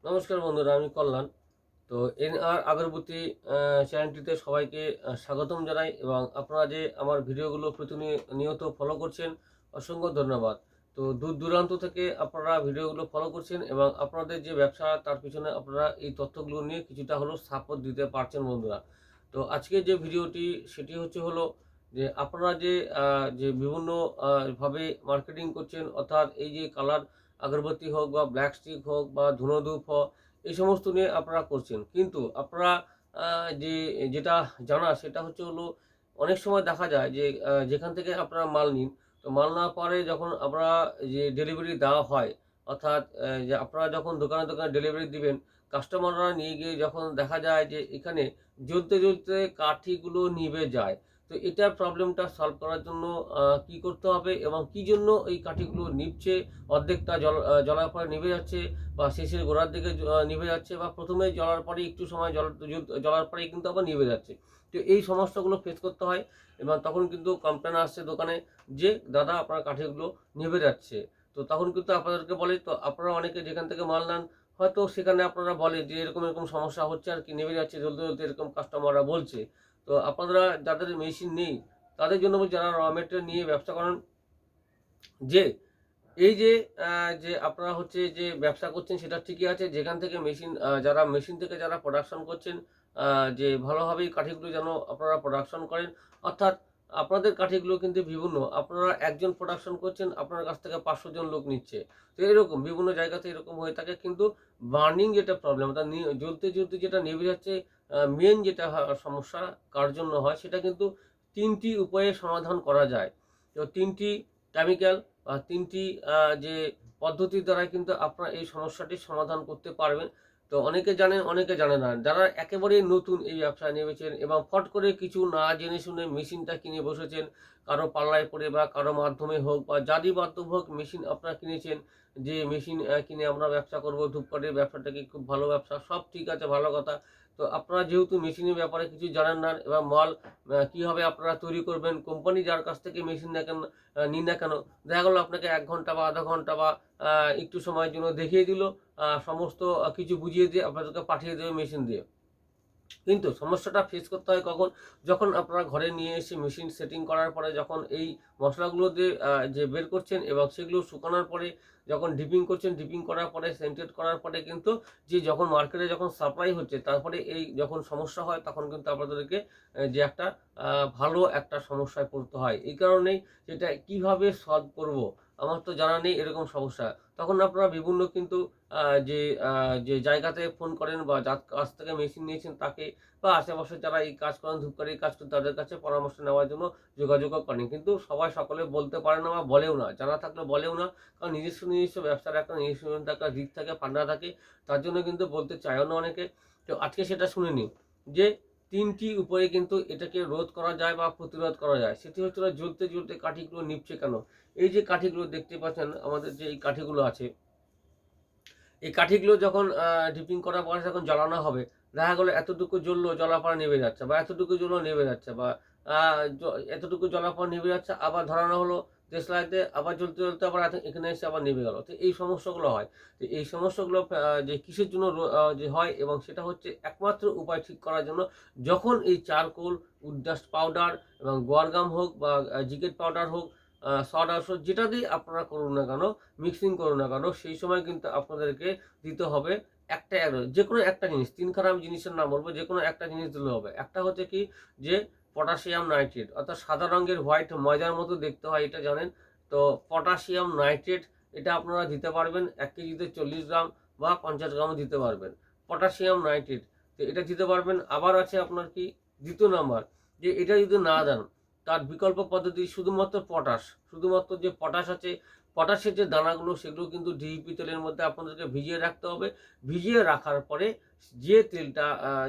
নমস্কার বন্ধুরা, আমি কল্যাণ। তো এনআর আগরবতী চ্যানেলটিতে সবাইকে স্বাগতম জানাই এবং আপনারা যে আমার ভিডিওগুলো প্রতিনিয়ত ফলো করছেন, অসংখ্য ধন্যবাদ। তো দূর দূরান্ত থেকে আপনারা ভিডিওগুলো ফলো করছেন এবং আপনাদের যে ব্যবসা তার পিছনে আপনারা এই তথ্যগুলো নিয়ে কিছুটা হলেও সাপোর্ট দিতে পারছেন বন্ধুরা। তো আজকে যে ভিডিওটি সেটি হলো যে আপনারা যে বিভিন্ন ভাবে মার্কেটিং করছেন, অর্থাৎ এই যে কালার আগরবাতি হোক বা ব্ল্যাক স্টিক হোক বা ধূপধূপ হোক, এই সমস্ত নিয়ে আপনারা করছেন, কিন্তু আপনারা যেটা জানা সেটা হলো অনেক সময় দেখা যায় যে যেখান থেকে আপনারা মাল নিন, তো মাল না পরে যখন আপনারা যে ডেলিভারি দেওয়া হয়, অর্থাৎ যে আপনারা যখন দোকানে দোকানে ডেলিভারি দিবেন, কাস্টমাররা নিয়ে গিয়ে যখন দেখা যায় যে এখানে জ্বলতে জ্বলতে কাঠিগুলো নিভে যায়। তো এটার প্রবলেমটা সলভ করার জন্য কি করতে হবে এবং কি জন্য এই কাঠিগুলো নিভছে, অর্ধেকটা জ্বলার পরে নিভে যাচ্ছে বা শেষের গোড়ার দিকে নিভে যাচ্ছে, বা প্রথমে জ্বলার পরে একটু সময় জ্বলার পরেই কিন্তু আবার নিভে যাচ্ছে। তো এই সমস্যাগুলো ফেস করতে হয় এবং তখন কিন্তু কমপ্লেন আসছে দোকানে যে দাদা আপনার কাঠিগুলো নিভে যাচ্ছে। তো তখন কিন্তু আপনাদেরকে বলে, তো আপনারা অনেকে যেখান থেকে মাল নেন হয়তো সেখানে আপনারা বলে যে এরকম এরকম সমস্যা হচ্ছে আর কি, নিভে যাচ্ছে জ্বলতে জ্বলতে, এরকম কাস্টমাররা বলছে। তো আপনারা যাদের মেশিন নেই তাদের জন্য যারা র মেটেরিয়াল নিয়ে ব্যবসা করেন, যে এই যে আপনারা যে ব্যবসা করছেন সেটা ঠিকই আছে, যেখান থেকে যারা মেশিন থেকে যারা প্রোডাকশন করছেন, যে ভালোভাবেই কাঠিগুলো যেন আপনারা প্রোডাকশন করেন। অর্থাৎ আপনাদের কাঠিগুলো কিন্তু বিভিন্ন, আপনারা একজন প্রোডাকশন করছেন, আপনার কাছ থেকে 500 জন লোক নিচ্ছে। তো এরকম বিভিন্ন জায়গাতে এরকম হয়ে থাকে, কিন্তু বার্নিং যেটা প্রবলেম, অর্থাৎ জ্বলতে জ্বলতে যেটা নিভে যাচ্ছে, মেন যেটা সমস্যা কার জন্য হয়, সেটা কিন্তু 3টি উপায়ে সমাধান করা যায়। তো 3টি কেমিক্যাল বা 3টি যে পদ্ধতির দ্বারা কিন্তু আপনারা এই সমস্যাটির সমাধান করতে পারবেন। তো অনেকে জানেন, অনেকে জানে না। যারা একেবারেই নতুন এই ব্যবসায় নেমেছেন এবং ফট করে কিছু না জেনে শুনে মেশিনটা কিনে বসেছেন, কারো পাল্লায় পড়ে বা কারো মাধ্যমে হোক বা যারই মাধ্যম হোক, মেশিন আপনারা কিনেছেন, যে মেশিন কিনে আমরা ব্যবসা করব, ধূপকাঠির ব্যবসাটা কি খুব ভালো ব্যবসা, সব ঠিক আছে, ভালো কথা। তো আপনারা যেহেতু মেশিনের ব্যাপারে কিছু জানেন না এবং মাল কীভাবে আপনারা তৈরি করবেন, কোম্পানি যার কাছ থেকে মেশিন নিন না কেন, দেখা গেলো আপনাকে 1 ঘন্টা বা আধা ঘন্টা বা একটু সময়ের জন্য দেখিয়ে দিল, সমস্ত কিছু বুঝিয়ে দিয়ে আপনাদেরকে পাঠিয়ে দেবে মেশিন দিয়ে। কিন্তু সমস্যাটা ফেস করতে হয় কখন, যখন আপনারা ঘরে নিয়ে এসে মেশিন সেটিং করার পরে যখন এই মশলাগুলো দিয়ে যে বের করছেন এবং সেগুলো শুকানোর পরে যখন ডিপিং করছেন, ডিপিং করার পরে সেন্টেড করার পরে কিন্তু যখন মার্কেটে যখন সাপ্লাই হচ্ছে, তারপরে এই যখন সমস্যা হয় তখন কিন্তু আপনাদেরকে যে একটা ভালো একটা সমস্যায় পড়তে হয়। এই কারণেই যেটা কিভাবে সলভ করব, আমার তো জানা নেই এরকম সমস্যা। তখন আপনারা বিভিন্ন কিন্তু যে জায়গাতে ফোন করেন বা যার কাছ থেকে মেশিন নিয়েছেন তাকে, বা আশেপাশে যারা এই কাজ করেন, ধূপকাঠির কাজ করেন, তাদের কাছে পরামর্শ নেওয়ার জন্য যোগাযোগও করেন। কিন্তু সকলে বলতে পারে না বা বলেও না, জানা থাকলে বলেও না, কারণ নিজস্ব ব্যবসার একটা নিজস্ব একটা দিক থাকে, পান্ডা থাকে, তার জন্য কিন্তু বলতে চায়ও না অনেকে। তো আজকে সেটা শুনে নিন যে 3টি উপায়ে কিন্তু এটাকে রোধ করা যায় বা প্রতিরোধ করা যায়। সেটি হচ্ছে জ্বলতে জ্বলতে কাঠিগুলো নিভছে কেন। এই যে কাঠিগুলো দেখতে পাচ্ছেন, আমাদের যে এই কাঠিগুলো আছে, এই কাঠিগুলো যখন ডিপিং করার পরে যখন জ্বালানো হবে, দেখা গেলো এতটুকু জ্বললো, জ্বলার পর নিভে যাচ্ছে, বা এতটুকু জ্বললো নিভে যাচ্ছে, বা এতটুকু জ্বলার পর নিভে যাচ্ছে, আবার ধরানো হলো দেশলাইতে, আবার জ্বলতে জ্বলতে আবার এখানে এসে আবার নিভে গেল। তো এই সমস্যাগুলো হয়। তো এই সমস্যাগুলো যে কিসের জন্য যে হয়, এবং সেটা হচ্ছে একমাত্র উপায় ঠিক করার জন্য, যখন এই চারকোল, উডডাস্ট পাউডার এবং গোয়ারগাম হোক বা জিকেট পাউডার হোক, সডাস হোক, যেটা দিয়ে আপনারা করুন না কেন, মিক্সিং করুন না কেন, সেই সময় কিন্তু আপনাদেরকে দিতে হবে যে কোনো একটা জিনিস। 3খানা আমি জিনিসের নাম বলবো, যে কোনো একটা জিনিস দিলে হবে। একটা হচ্ছে কি, যে পটাশিয়াম নাইট্রেট, অর্থাৎ সাদা রঙের হোয়াইট ময়দার মতো দেখতে হয়, এটা জানেন। তো পটাশিয়াম নাইট্রেট, এটা আপনারা দিতে পারবেন 1 কেজিতে 40 গ্রাম বা 50 গ্রামও দিতে পারবেন পটাশিয়াম নাইট্রেট। তো এটা দিতে পারবেন। আবার আছে আপনার কি, দ্বিতীয় নাম্বার, যে এটা যদি না দেন, তার বিকল্প পদ্ধতি শুধুমাত্র পটাশ, শুধুমাত্র যে পটাশ আছে, পটাশের যে দানাগুলো, সেগুলো কিন্তু ডিইপি তেলের মধ্যে আপনাদেরকে ভিজিয়ে রাখতে হবে। ভিজিয়ে রাখার পরে যে তেলটা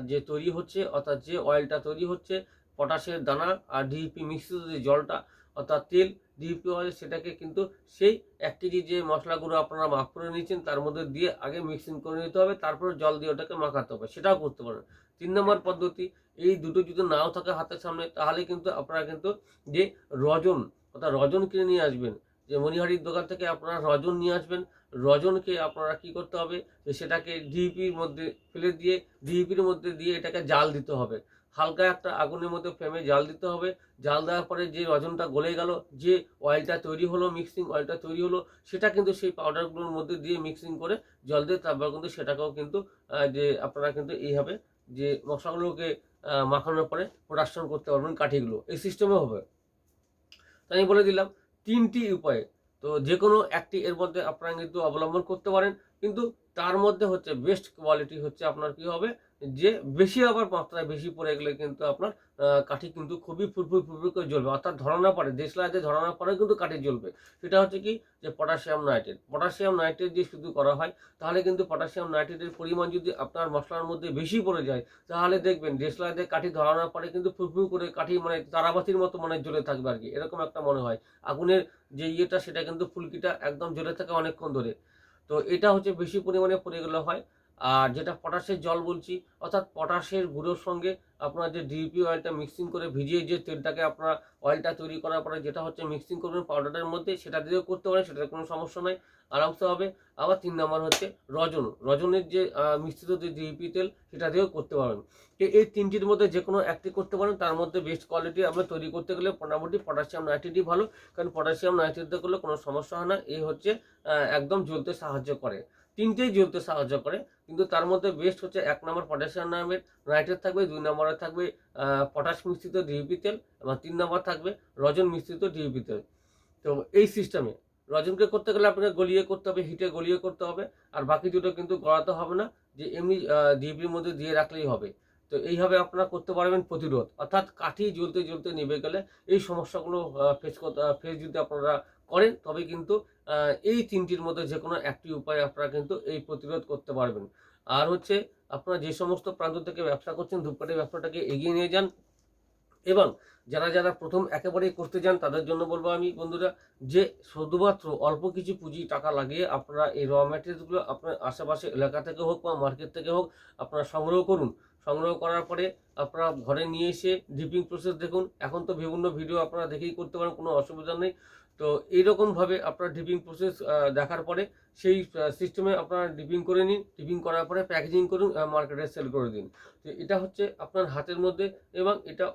যে তৈরি হচ্ছে, অর্থাৎ যে অয়েলটা তৈরি হচ্ছে, পটাশের দানা আর ডিইপি মিশ্রিত যে জলটা, অর্থাৎ তেল, ডিইপি অয়েল, সেটাকে কিন্তু সেই 1 কেজি যে মশলাগুলো আপনারা মাখ করে নিয়েছেন তার মধ্যে দিয়ে আগে মিক্সিং করে নিতে হবে, তারপরে জল দিয়ে ওটাকে মাখাতে হবে। সেটাও করতে পারেন। 3 নম্বর পদ্ধতি, এই দুটো যদি নাও থাকে হাতের সামনে, তাহলে কিন্তু আপনারা কিন্তু যে রজন, অর্থাৎ রজন কিনে নিয়ে আসবেন, যে মণিহারির দোকান থেকে আপনারা রজন নিয়ে আসবেন। রজনকে আপনারা কি করতে হবে, যে সেটাকে ডিইপির মধ্যে ফেলে দিয়ে ডিইপির মধ্যে দিয়ে এটাকে জাল দিতে হবে। হালকা একটা আগুনের মধ্যে ফ্লেমে জাল দিতে হবে। জাল দেওয়ার পরে যে রজনটা গলে গেল, যে অয়েলটা তৈরি হলো, মিক্সিং অয়েলটা তৈরি হলো, সেটা কিন্তু সেই পাউডারগুলোর মধ্যে দিয়ে মিক্সিং করে জল দিয়ে তারপর কিন্তু সেটাকেও কিন্তু যে আপনারা কিন্তু এইভাবে যে মশলাগুলোকে মাখানোর পরে প্রোডাকশন করতে পারবেন কাঠিগুলো, এই সিস্টেমে হবে। তো আমি বলে দিলাম 3টি উপায়ে, তো যে কোনো একটি এর মধ্যে আপনারা কিন্তু অবলম্বন করতে পারেন, কিন্তু তার মধ্যে হচ্ছে বেস্ট কোয়ালিটি হচ্ছে আপনার কি হবে, যে বেশি আবার মাত্রায় বেশি পড়ে গেলে কিন্তু আপনার কাঠি কিন্তু খুবই ফুরফুর করে জ্বলবে, অর্থাৎ ধরা না পড়ে, দেশলাইতে ধরা না পড়ে কিন্তু কাঠি জ্বলবে। সেটা হচ্ছে কি, যে পটাশিয়াম নাইট্রেট দিয়ে শুধু করা হয়, তাহলে কিন্তু পটাশিয়াম নাইট্রেটের পরিমাণ যদি আপনার মশলার মধ্যে বেশি পড়ে যায়, তাহলে দেখবেন দেশলাইতে কাঠি ধরা না পড়ে কিন্তু ফুরফুর করে কাঠি মানে তারাবাতির মতো মানে জ্বলে থাকবে আর কি, এরকম একটা মনে হয়। আগুনের যে ইয়েটা সেটা কিন্তু ফুলকিটা একদম জ্বলে থাকে অনেকক্ষণ ধরে। তো এটা হচ্ছে বেশি পরিমাণে পড়ে গেলে হয়। আর যেটা পটাশের জল বলছি, অর্থাৎ পটাশের গুঁড়োর সঙ্গে আপনার যে ডিপি অয়েলটা মিক্সিং করে ভিজিয়ে যে তেলটাকে আপনারা অয়েলটা তৈরি করার পরে যেটা হচ্ছে মিক্সিং করবেন পাউডারের মধ্যে, সেটা দিয়েও করতে পারেন, সেটার কোনো সমস্যা নাই, আরামসে হবে। আবার 3 নম্বর হচ্ছে রজনের যে মিশ্রিত যে ডিপি তেল, সেটা দিয়েও করতে পারবেন। তো এই 3টির মধ্যে যে কোনো একটি করতে পারেন। তার মধ্যে বেস্ট কোয়ালিটি আমরা তৈরি করতে গেলে মোটামুটি পটাশিয়াম নাইট্রেটই ভালো, কারণ পটাশিয়াম নাইট্রেট দিয়ে করলে কোনো সমস্যা হয় না। এই হচ্ছে একদম জ্বলতে সাহায্য করে, 3টেই জ্বলতে সাহায্য করে। কিন্তু তার মধ্যে বেস্ট হচ্ছে 1 নম্বর পটাশিয়াম নাইট্রেট থাকবে, 2 নম্বরে থাকবে পটাশ মিশ্রিত ডিইপি তেল, এবং 3 নম্বর থাকবে রজন মিশ্রিত ডিইপি তেল। তো এই সিস্টেমে রজনকে করতে গেলে আপনাকে গলিয়ে করতে হবে, হিটে গলিয়ে করতে হবে। আর বাকি দুটো কিন্তু গলাতে হবে না, যে এমনি ডিইপির মধ্যে দিয়ে রাখলেই হবে। তো এইভাবে আপনারা করতে পারবেন প্রতিরোধ, অর্থাৎ কাঠি জ্বলতে নিভে গেলে এই সমস্যাগুলো ফেস যদি আপনারা করেন, তবে কিন্তু এই 3টির মধ্যে যে কোনো একটি উপায়ে আপনারা কিন্তু এই প্রতিরোধ করতে পারবেন। আর হচ্ছে আপনারা যে সমস্ত প্রান্ত থেকে ব্যবসা করছেন, ধূপকাঠির ব্যবসাটাকে এগিয়ে নিয়ে যান। এবং যারা প্রথম একেবারেই করতে যান, তাদের জন্য বলবো আমি বন্ধুরা, যে শুধুমাত্র অল্প কিছু পুঁজি টাকা লাগিয়ে আপনারা এই র ম্যাটেরিয়ালসগুলো আপনার আশেপাশে এলাকা থেকে হোক বা মার্কেট থেকে হোক আপনারা সংগ্রহ করুন। সংগ্রহ করার পরে আপনারা ঘরে নিয়ে এসে ডিপিং প্রসেস দেখুন। এখন তো বিভিন্ন ভিডিও আপনারা দেখেই করতে পারেন, কোনো অসুবিধা নেই। তো এইরকমভাবে আপনার ডিপিং প্রসেস দেখার পরে সেই সিস্টেমে আপনারা ডিপিং করে নিন। ডিপিং করার পরে প্যাকেজিং করুন, মার্কেটে সেল করে দিন। তো এটা হচ্ছে আপনার হাতের মধ্যে, এবং এটা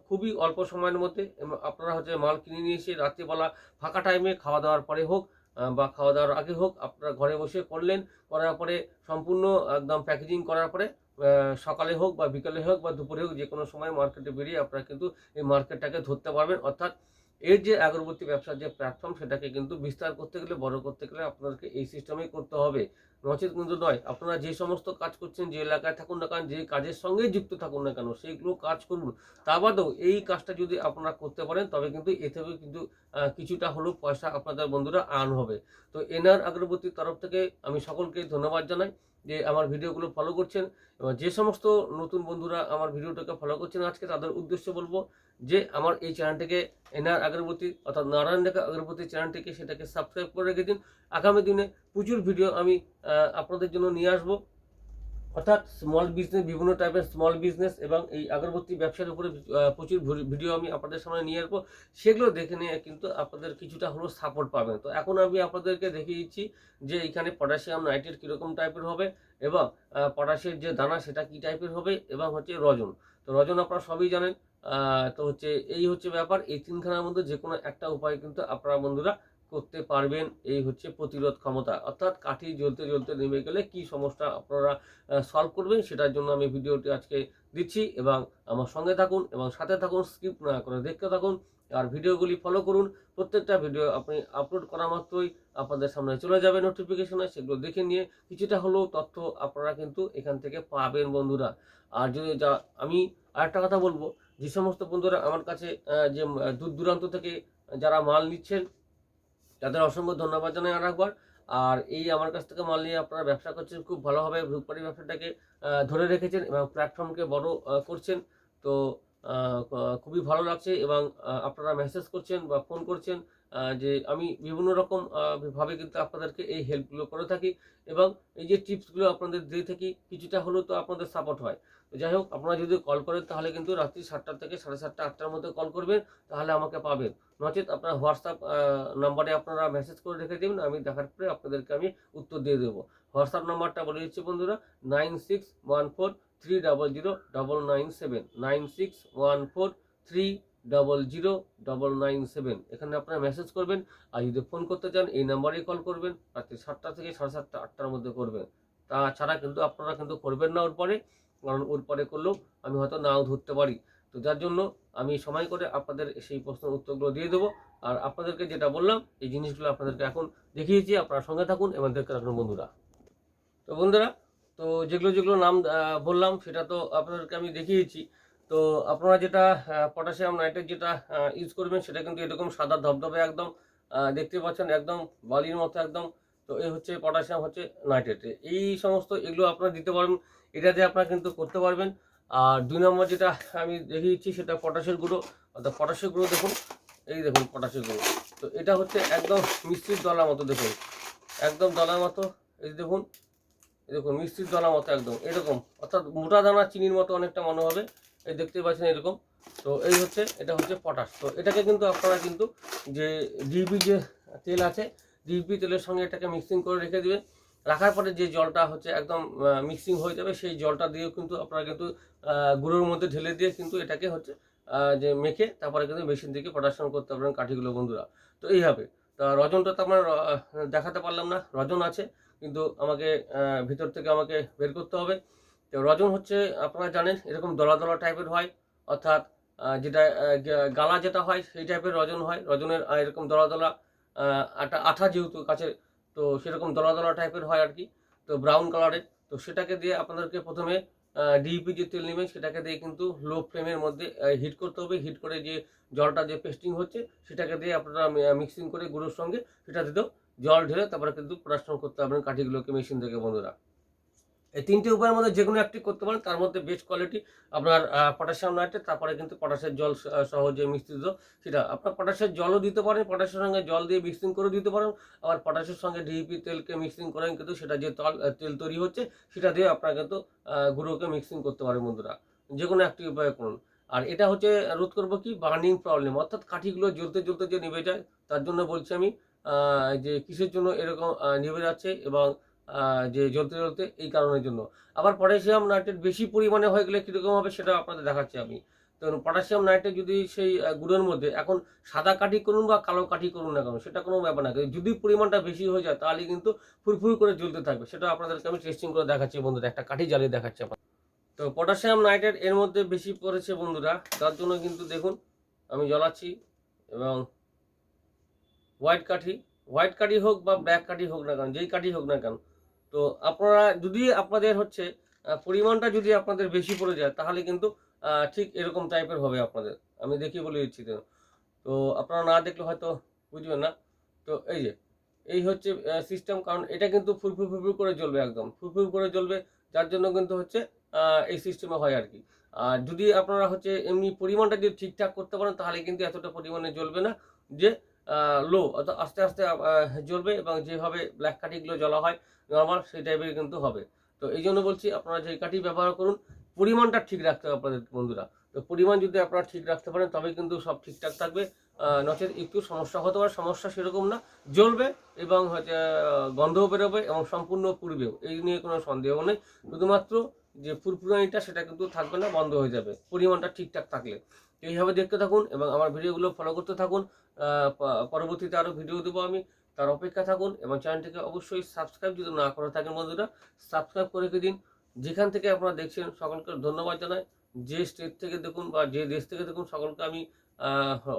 খুবই অল্প সময়ের মধ্যে আপনারা হচ্ছে মাল কিনে নিয়ে এসে রাত্রিবেলা ফাঁকা টাইমে খাওয়া দাওয়ার পরে হোক বা খাওয়া দাওয়ার আগে হোক, আপনারা ঘরে বসে করলেন। করার পরে সম্পূর্ণ একদম প্যাকেজিং করার পরে সকালে হোক বা বিকালে হোক বা দুপুরে হোক, যে কোনো সময় মার্কেটে বেরিয়ে আপনারা কিন্তু এই মার্কেটটাকে ধরতে পারবেন। অর্থাৎ এর যে আগরবাতি ব্যবসার যে প্ল্যাটফর্ম, সেটাকে কিন্তু বিস্তার করতে গেলে, বড় করতে গেলে আপনাদেরকে এই সিস্টেমেই করতে হবে, নচেত কিন্তু নয়। আপনারা যে সমস্ত কাজ করছেন, যে এলাকায় থাকুন না কেন, যে কাজের সঙ্গেই যুক্ত থাকুন না কেন, সেইগুলো কাজ করুন। তা বাদেও এই কাজটা যদি আপনারা করতে পারেন, তবে কিন্তু এ থেকে কিন্তু কিছুটা হলেও পয়সা আপনাদের বন্ধুরা আর্ন হবে। তো এনআর আগরবাতির তরফ থেকে আমি সকলকে ধন্যবাদ জানাই যে আমার ভিডিওগুলো ফলো করছেন, এবং যে সমস্ত নতুন বন্ধুরা আমার ভিডিওটাকে ফলো করছেন আজকে, তাদের উদ্দেশ্যে বলবো যে আমার এই চ্যানেলটিকে এনআর আগরবাতি অর্থাৎ নারায়ণ রেখা আগরবাতি চ্যানেলটিকে সেটাকে সাবস্ক্রাইব করে রেখে দিন। আগামী দিনে প্রচুর ভিডিও আমি আপনাদের জন্য নিয়ে আসবো, অর্থাৎ স্মল বিজনেস, বিভিন্ন টাইপের স্মল বিজনেস এবং এই আগরবাতি ব্যবসার উপরে প্রচুর ভিডিও আমি আপনাদের সামনে নিয়ে আসবো। সেগুলো দেখে নিয়ে কিন্তু আপনাদের কিছুটা হলেও সাপোর্ট পাবেন। তো এখন আমি আপনাদেরকে দেখিয়ে দিচ্ছি যে এখানে পটাশিয়াম নাইট্রেট কীরকম টাইপের হবে, এবং পটাশের যে দানা সেটা কী টাইপের হবে, এবং হচ্ছে রজন। তো রজন আপনারা সবই জানেন। তো হচ্ছে এই হচ্ছে ব্যাপার। এই 3খানার মধ্যে যে কোনো একটা উপায় কিন্তু আপনারা বন্ধুরা করতে পারবেন। এই হচ্ছে প্রতিরোধ ক্ষমতা, অর্থাৎ কাঠি জ্বলতে নেমে গেলে কি সমস্যা আপনারা সলভ করবেন, সেটার জন্য আমি ভিডিওটি আজকে দিচ্ছি। এবং আমার সঙ্গে থাকুন এবং সাথে থাকুন, স্কিপ না করে দেখতে থাকুন, আর ভিডিওগুলি ফলো করুন। প্রত্যেকটা ভিডিও আপনি আপলোড করা মাত্রই আপনাদের সামনে চলে যাবে নোটিফিকেশনে, সেগুলো দেখে নিয়ে কিছুটা হলেও তথ্য আপনারা কিন্তু এখান থেকে পাবেন বন্ধুরা। আর যদি আমি আরেকটা কথা বলবো, যে সমস্ত বন্ধুরা আমার কাছে যে দূর দূরান্ত থেকে যারা মাল নিচ্ছেন, তাদের অসংখ্য ধন্যবাদ জানাই আর একবার। আর এই আমার কাছ থেকে মাল নিয়ে আপনারা ব্যবসা করছেন, খুব ভালোভাবে ধূপকাঠি ব্যবসাটাকে ধরে রেখেছেন এবং প্ল্যাটফর্মকে বড় করছেন। তো খুবই ভালো লাগছে, এবং আপনারা মেসেজ করছেন বা ফোন করছেন, যে আমি বিভিন্ন রকম ভাবে কিন্তু আপনাদেরকে এই হেল্পগুলো করে থাকি, এবং এই যে টিপসগুলো আপনাদের দিয়ে থাকি কিছুটা হলেও তো আপনাদের সাপোর্ট হয়। তো যাই হোক, আপনারা যদি কল করেন তাহলে কিন্তু রাত্রি 7টা থেকে 7:30 8টার মধ্যে কল করবেন, তাহলে আমাকে পাবেন। নচেত আপনার হোয়াটসঅ্যাপ নাম্বারে আপনারা মেসেজ করে রেখে দেবেন, আমি দেখার পরে আপনাদেরকে আমি উত্তর দিয়ে দেবো। হোয়াটসঅ্যাপ নাম্বারটা বলে দিচ্ছি বন্ধুরা, 9614300997, 9614300997। এখানে আপনারা মেসেজ করবেন, আর যদি ফোন করতে চান এই নাম্বারেই কল করবেন, রাত্রি 7টা থেকে 7:30 8টার মধ্যে করবেন। তাছাড়া কিন্তু আপনারা কিন্তু করবেন না ওর পরে, কারণ ওর পরে করলেও আমি হয়তো নাও ধরতে পারি। তো যার জন্য আমি সময় করে আপনাদের সেই প্রশ্নের উত্তরগুলো দিয়ে দেবো। আর আপনাদেরকে যেটা বললাম এই জিনিসগুলো আপনাদেরকে এখন দেখিয়েছি, আপনারা সঙ্গে থাকুন এবং দেখতে থাকুন বন্ধুরা। তো বন্ধুরা, তো যেগুলো যেগুলো নাম বললাম সেটা তো আপনাদেরকে আমি দেখিয়েছি। তো আপনারা যেটা পটাশিয়াম নাইট্রেট যেটা ইউজ করবেন সেটা কিন্তু এরকম সাদা ধবধবে একদম, দেখতে পাচ্ছেন একদম বালির মতো একদম। তো এই হচ্ছে পটাশিয়াম হচ্ছে নাইট্রেট, এই সমস্ত এগুলো আপনারা দিতে পারবেন, এটা দিয়ে আপনারা কিন্তু করতে পারবেন। আর 2 নম্বর যেটা আমি দেখিয়েছি সেটা পটাশের গুঁড়ো, অর্থাৎ পটাশের গুঁড়ো দেখুন, এই দেখুন পটাশের গুঁড়ো। তো এটা হচ্ছে একদম মিষ্টির দলার মতো, দেখুন একদম দলার মতো, এই দেখুন এরকম মিষ্টির দানা মতো একদম এরকম, অর্থাৎ মোটা দানা চিনির মতো অনেকটা মনে হবে, এই দেখতে পাচ্ছেন এরকম। তো এই হচ্ছে, এটা হচ্ছে পটাশ। তো এটাকে কিন্তু আপনারা কিন্তু যে ডিপি যে তেল আছে, ডিপি তেলের সঙ্গে এটাকে মিক্সিং করে রেখে দেবেন। রাখার পরে যে জলটা হচ্ছে একদম মিক্সিং হয়ে যাবে, সেই জলটা দিয়েও কিন্তু আপনারা কিন্তু গুঁড়োর মধ্যে ঢেলে দিয়ে কিন্তু এটাকে হচ্ছে যে মেখে তারপরে কিন্তু মেশিন থেকে প্রোডাকশন করতে পারবেন কাঠিগুলো বন্ধুরা। তো এইভাবে, তা রজনটা তো আমার দেখাতে পারলাম না, রজন আছে কিন্তু আমাকে ভিতর থেকে আমাকে বের করতে হবে। তো রজন হচ্ছে আপনারা জানেন এরকম দলা দলা টাইপের হয়, অর্থাৎ যেটা গালা যেটা হয় সেই টাইপের রজন হয়, রজনের এরকম দলা দলা একটা আঠা যেহেতু কাছে, তো সেরকম দলা দলা টাইপের হয় আর কি, তো ব্রাউন কালারের। তো সেটাকে দিয়ে আপনাদেরকে প্রথমে ডিইপি যে তেল নেবেন সেটাকে দিয়ে কিন্তু লো ফ্লেমের মধ্যে হিট করতে হবে, হিট করে যে জলটা যে পেস্টিং হচ্ছে সেটাকে দিয়ে আপনারা মিক্সিং করে গুঁড়োর সঙ্গে সেটা দিতেও জল ঢেলে তারপরে কিন্তু প্রোডাকশন করতে পারবেন কাঠিগুলোকে মেশিন থেকে বন্ধুরা। এই 3টে উপায়ের মধ্যে যে কোনো একটি করতে পারেন, তার মধ্যে বেস্ট কোয়ালিটি আপনার পটাশিয়াম নাইট্রেট, তারপরে কিন্তু পটাশের জল সহ যে মিশ্রিত সেটা আপনার পটাশের জলও দিতে পারেন, পটাশের সঙ্গে জল দিয়ে মিক্সিং করে দিতে পারেন, আবার পটাশের সঙ্গে ডিইপি তেলকে মিক্সিং করেন কিন্তু সেটা যে তেল তৈরি হচ্ছে সেটা দিয়ে আপনারা কিন্তু গুঁড়োকে মিক্সিং করতে পারেন বন্ধুরা। যে কোনো একটি উপায় করুন। আর এটা হচ্ছে রোধ করবো কি বার্নিং প্রবলেম, অর্থাৎ কাঠিগুলো জ্বলতে জ্বলতে যে নিভে যায়, তার জন্য বলছি আমি যে কিসের জন্য এরকম নিভে যাচ্ছে এবং যে জ্বলতে জ্বলতে এই কারণের জন্য। আবার পটাশিয়াম নাইট্রেট বেশি পরিমাণে হয়ে গেলে কীরকম হবে সেটা আপনাদের দেখাচ্ছি আমি। তো পটাশিয়াম নাইট্রেট যদি সেই গুঁড়োর মধ্যে এখন সাদা কাঠি করুন বা কালো কাঠি করুন না কেন সেটা কোনো ব্যাপার না, যদি পরিমাণটা বেশি হয়ে যায় তাহলে কিন্তু ফুরফুর করে জ্বলতে থাকবে। সেটা আপনাদেরকে আমি টেস্টিং করে দেখাচ্ছি বন্ধুরা, একটা কাঠি জ্বালিয়ে দেখাচ্ছি আপনার। তো পটাশিয়াম নাইট্রেট এর মধ্যে বেশি পড়েছে বন্ধুরা, তার জন্য কিন্তু দেখুন আমি জ্বালাচ্ছি, এবং হোয়াইট কাঠি হোক বা ব্ল্যাক কাঠি হোক না কেন, যেই কাঠি হোক না কেন, তো আপনারা যদি আপনাদের হচ্ছে পরিমাণটা যদি আপনাদের বেশি পড়ে যায় তাহলে কিন্তু ঠিক এরকম টাইপের হবে আপনাদের, আমি দেখিয়ে বলে দিচ্ছি। তো তো আপনারা না দেখলে হয়তো বুঝবেন না। তো এই যে এই হচ্ছে সিস্টেম, কারণ এটা কিন্তু ফুরফুর ফুরফুর করে জ্বলবে, একদম ফুরফুর করে জ্বলবে, যার জন্য কিন্তু হচ্ছে এই সিস্টেমে হয় আর কি। আর যদি আপনারা হচ্ছে এমনি পরিমাণটা যদি ঠিকঠাক করতে পারেন তাহলে কিন্তু এতটা পরিমাণে জ্বলবে না, যে লো অর্থাৎ আস্তে আস্তে জ্বলবে, এবং যেভাবে ব্ল্যাক কাঠিগুলো জ্বলা হয় নর্মাল সেই টাইপের কিন্তু হবে। তো এই জন্য বলছি আপনারা যে কাঠি ব্যবহার করুন পরিমাণটা ঠিক রাখতে হবে আপনাদের বন্ধুরা। তো পরিমাণ যদি আপনারা ঠিক রাখতে পারেন তবে কিন্তু সব ঠিকঠাক থাকবে, নচেত একটু সমস্যা হতে পারে, সমস্যা সেরকম না, জ্বলবে এবং হচ্ছে গন্ধও বেরোবে এবং সম্পূর্ণ পুড়বেও, এই নিয়ে কোনো সন্দেহ নেই। শুধুমাত্র যে ফুরফুরানিটা সেটা কিন্তু থাকবে না, বন্ধ হয়ে যাবে পরিমাণটা ঠিকঠাক থাকলে। এইভাবে দেখতে থাকুন এবং আমার ভিডিওগুলো ফলো করতে থাকুন। পরবর্তীতে আরও ভিডিও দেবো আমি, তার অপেক্ষা থাকুন, এবং চ্যানেলটিকে অবশ্যই সাবস্ক্রাইব যদি না করে থাকেন বন্ধুরা সাবস্ক্রাইব করে রেখে দিন। যেখান থেকে আপনারা দেখছেন সকলকে ধন্যবাদ জানাই, যে স্টেট থেকে দেখুন বা যে দেশ থেকে দেখুন সকলকে আমি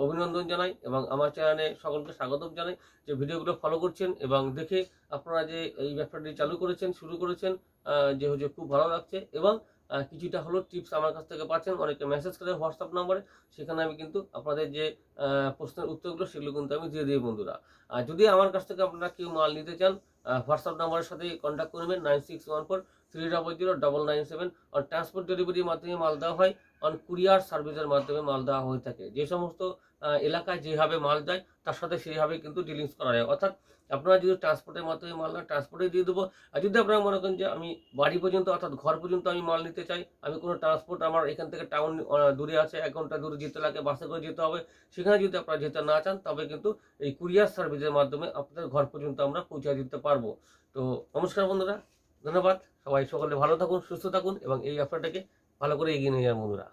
অভিনন্দন জানাই, এবং আমার চ্যানেলে সকলকে স্বাগতম জানাই যে ভিডিওগুলো ফলো করছেন এবং দেখে আপনারা যে এই ব্যাপারটি চালু করেছেন, শুরু করেছেন, যে হচ্ছে খুব ভালো লাগছে, এবং কিছুটা হলো টিপস আমার কাছ থেকে পাচ্ছেন, অনেকে মেসেজ করে হোয়াটসঅ্যাপ নাম্বারে, সেখানে আমি কিন্তু আপনাদের যে প্রশ্নের উত্তরগুলো সেগুলো কিন্তু আমি দিয়ে দিই বন্ধুরা। আর যদি আমার কাছ থেকে আপনারা কেউ মাল নিতে চান হোয়াটসঅ্যাপ নাম্বারের সাথে কন্ট্যাক্ট করবেন 9614300997। ট্রান্সপোর্ট ডেলিভারির মাধ্যমে মাল দেওয়া হয়, কুরিয়ার সার্ভিসের মাধ্যমে মাল দেওয়া হয়ে থাকে। যে সমস্ত এলাকায় যেভাবে মাল যায় তার সাথে সেইভাবেই কিন্তু ডিলিংস করা যায়। অর্থাৎ আপনারা যদি ট্রান্সপোর্টের মাধ্যমে মাল নেন, ট্রান্সপোর্টে দিয়ে দেবো। আর যদি আপনারা মনে করেন যে আমি বাড়ি পর্যন্ত অর্থাৎ ঘর পর্যন্ত আমি মাল নিতে চাই, আমি কোনো ট্রান্সপোর্ট আমার এখান থেকে টাউন দূরে আছে, 1 ঘন্টা দূরে যেতে লাগে, বাসে করে যেতে হবে, সেখানে যদি আপনারা যেতে না চান তবে কিন্তু এই কুরিয়ার সার্ভিসের মাধ্যমে আপনাদের ঘর পর্যন্ত আমরা পৌঁছে দিতে পারবো। তো নমস্কার বন্ধুরা, ধন্যবাদ। সবাই সকলে ভালো থাকুন, সুস্থ থাকুন এবং এই ব্যবসাটাকে ভালো করে এগিয়ে নিয়ে যান বন্ধুরা।